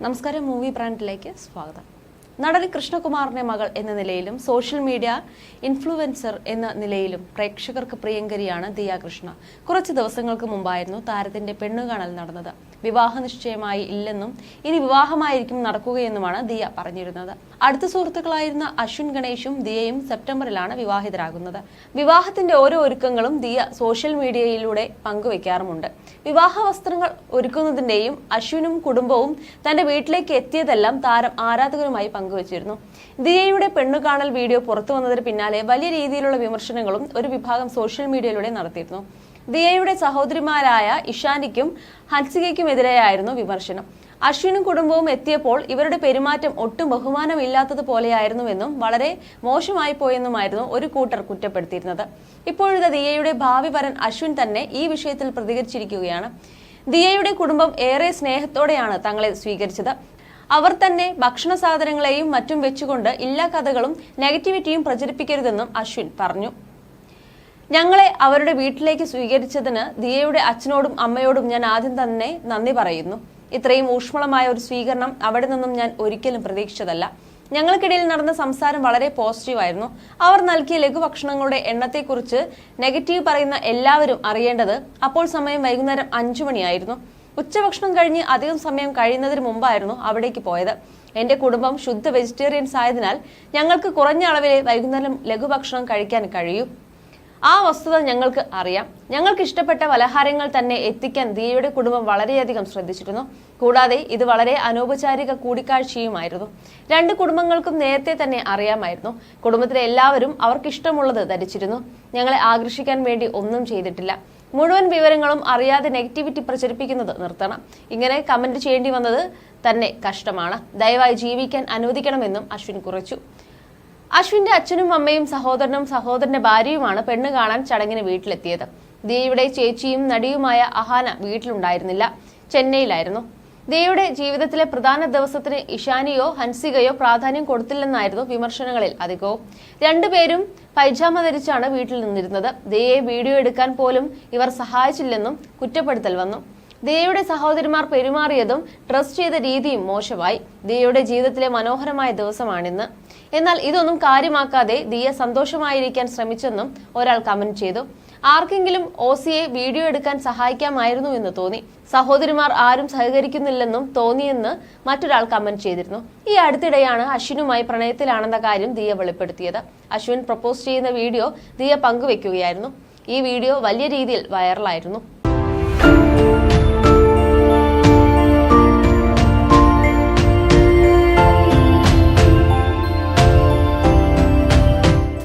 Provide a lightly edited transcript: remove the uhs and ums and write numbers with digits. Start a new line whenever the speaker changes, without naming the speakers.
നമസ്കാരം മൂവി ബ്രാൻഡിലേക്ക് സ്വാഗതം. നടൻ കൃഷ്ണകുമാറിന്റെ മകൾ എന്ന നിലയിലും സോഷ്യൽ മീഡിയ ഇൻഫ്ലുവൻസർ എന്ന നിലയിലും പ്രേക്ഷകർക്ക് പ്രിയങ്കരിയാണ് ദിയ കൃഷ്ണ. കുറച്ച് ദിവസങ്ങൾക്ക് മുമ്പായിരുന്നു താരത്തിന്റെ പെണ്ണുകാണൽ നടന്നത്. വിവാഹ നിശ്ചയമായി ഇല്ലെന്നും ഇനി വിവാഹമായിരിക്കും നടക്കുകയെന്നുമാണ് ദിയ പറഞ്ഞിരുന്നത്. അടുത്ത സുഹൃത്തുക്കളായിരുന്ന അശ്വിൻ ഗണേഷും ദിയയും സെപ്റ്റംബറിലാണ് വിവാഹിതരാകുന്നത്. വിവാഹത്തിന്റെ ഓരോ ഒരുക്കങ്ങളും ദിയ സോഷ്യൽ മീഡിയയിലൂടെ പങ്കുവെക്കാറുമുണ്ട്. വിവാഹ വസ്ത്രങ്ങൾ ഒരുക്കുന്നതിന്റെയും അശ്വിനും കുടുംബവും തന്റെ വീട്ടിലേക്ക് എത്തിയതെല്ലാം താരം ആരാധകരുമായി പങ്കുവച്ചിരുന്നു. ദിയയുടെ പെണ്ണുകാണൽ വീഡിയോ പുറത്തു വന്നതിന് പിന്നാലെ വലിയ രീതിയിലുള്ള വിമർശനങ്ങളും ഒരു വിഭാഗം സോഷ്യൽ മീഡിയയിലൂടെ നടത്തിയിരുന്നു. ദിയയുടെ സഹോദരിമാരായ ഇഷാനിക്കും ഹൻസികയ്ക്കുമെതിരെയായിരുന്നു വിമർശനം. അശ്വിനും കുടുംബവും എത്തിയപ്പോൾ ഇവരുടെ പെരുമാറ്റം ഒട്ടും ബഹുമാനമില്ലാത്തതുപോലെയായിരുന്നുവെന്നും വളരെ മോശമായി പോയെന്നുമായിരുന്നു ഒരു കൂട്ടർ കുറ്റപ്പെടുത്തിയിരുന്നത്. ഇപ്പോഴത്തെ ദിയയുടെ ഭാവി വരൻ അശ്വിൻ തന്നെ ഈ വിഷയത്തിൽ പ്രതികരിച്ചിരിക്കുകയാണ്. ദിയയുടെ കുടുംബം ഏറെ സ്നേഹത്തോടെയാണ് തങ്ങളെ സ്വീകരിച്ചത്. അവർ തന്നെ ഭക്ഷണ സാധനങ്ങളെയും മറ്റും വെച്ചുകൊണ്ട് എല്ലാ കഥകളും നെഗറ്റിവിറ്റിയും പ്രചരിപ്പിക്കരുതെന്നും അശ്വിൻ പറഞ്ഞു. ഞങ്ങളെ അവരുടെ വീട്ടിലേക്ക് സ്വീകരിച്ചതിന് ദിയയുടെ അച്ഛനോടും അമ്മയോടും ഞാൻ ആദ്യം തന്നെ നന്ദി പറയുന്നു. ഇത്രയും ഊഷ്മളമായ ഒരു സ്വീകരണം അവിടെ നിന്നും ഞാൻ ഒരിക്കലും പ്രതീക്ഷിച്ചതല്ല. ഞങ്ങൾക്കിടയിൽ നടന്ന സംസാരം വളരെ പോസിറ്റീവായിരുന്നു. അവർ നൽകിയ ലഘുഭക്ഷണങ്ങളുടെ എണ്ണത്തെക്കുറിച്ച് നെഗറ്റീവ് പറയുന്ന എല്ലാവരും അറിയേണ്ടത് അപ്പോൾ സമയം വൈകുന്നേരം 5 മണിയായിരുന്നു. ഉച്ചഭക്ഷണം കഴിഞ്ഞ് അധികം സമയം കഴിയുന്നതിന് മുമ്പായിരുന്നു അവിടേക്ക് പോയത്. എന്റെ കുടുംബം ശുദ്ധ വെജിറ്റേറിയൻസ് ആയതിനാൽ ഞങ്ങൾക്ക് കുറഞ്ഞ അളവിലെ വൈകുന്നേരം ലഘുഭക്ഷണം കഴിക്കാൻ കഴിയൂ. ആ വസ്തുത ഞങ്ങൾക്ക് അറിയാം. ഞങ്ങൾക്ക് ഇഷ്ടപ്പെട്ട പലഹാരങ്ങൾ തന്നെ എത്തിക്കാൻ ദിയയുടെ കുടുംബം വളരെയധികം ശ്രദ്ധിച്ചിരുന്നു. കൂടാതെ ഇത് വളരെ അനൗപചാരിക കൂടിക്കാഴ്ചയുമായിരുന്നു. രണ്ട് കുടുംബങ്ങൾക്കും നേരത്തെ തന്നെ അറിയാമായിരുന്നു. കുടുംബത്തിലെ എല്ലാവരും അവർക്കിഷ്ടമുള്ളത് ധരിച്ചിരുന്നു. ഞങ്ങളെ ആകർഷിക്കാൻ വേണ്ടി ഒന്നും ചെയ്തിട്ടില്ല. മുഴുവൻ വിവരങ്ങളും അറിയാതെ നെഗറ്റിവിറ്റി പ്രചരിപ്പിക്കുന്നത് നിർത്തണം. ഇങ്ങനെ കമന്റ് ചെയ്യേണ്ടി വന്നത് തന്നെ കഷ്ടമാണ്. ദയവായി ജീവിക്കാൻ അനുവദിക്കണമെന്നും അശ്വിൻ കുറിച്ചു. അശ്വിന്റെ അച്ഛനും അമ്മയും സഹോദരനും സഹോദരന്റെ ഭാര്യയുമാണ് പെണ്ണ് കാണാൻ ചടങ്ങിന് വീട്ടിലെത്തിയത്. ദിയയുടെ ചേച്ചിയും നടിയുമായ അഹാന വീട്ടിലുണ്ടായിരുന്നില്ല, ചെന്നൈയിലായിരുന്നു. ദിയയുടെ ജീവിതത്തിലെ പ്രധാന ദിവസത്തിന് ഇഷാനിയോ ഹൻസികയോ പ്രാധാന്യം കൊടുത്തില്ലെന്നായിരുന്നു വിമർശനങ്ങളിൽ അധികവും. രണ്ടുപേരും പൈജാമ ധരിച്ചാണ് വീട്ടിൽ നിന്നിരുന്നത്. ദിയയെ വീഡിയോ എടുക്കാൻ പോലും ഇവർ സഹായിച്ചില്ലെന്നും കുറ്റപ്പെടുത്തൽ വന്നു. ദിയയുടെ സഹോദരിമാർ പെരുമാറിയതും ഡ്രസ് ചെയ്ത രീതിയും മോശമായി. ദിയയുടെ ജീവിതത്തിലെ മനോഹരമായ ദിവസമാണിന്ന്. എന്നാൽ ഇതൊന്നും കാര്യമാക്കാതെ ദിയ സന്തോഷമായിരിക്കാൻ ശ്രമിച്ചെന്നും ഒരാൾ കമന്റ് ചെയ്തു. ആർക്കെങ്കിലും ഓസിയെ വീഡിയോ എടുക്കാൻ സഹായിക്കാമായിരുന്നു എന്ന് തോന്നി. സഹോദരിമാർ ആരും സഹകരിക്കുന്നില്ലെന്നും തോന്നിയെന്ന് മറ്റൊരാൾ കമന്റ് ചെയ്തിരുന്നു. ഈ അടുത്തിടെയാണ് അശ്വിനുമായി പ്രണയത്തിലാണെന്ന കാര്യം ദിയ വെളിപ്പെടുത്തിയത്. അശ്വിൻ പ്രപ്പോസ് ചെയ്യുന്ന വീഡിയോ ദിയ പങ്കുവെക്കുകയായിരുന്നു. ഈ വീഡിയോ വലിയ രീതിയിൽ വൈറലായിരുന്നു.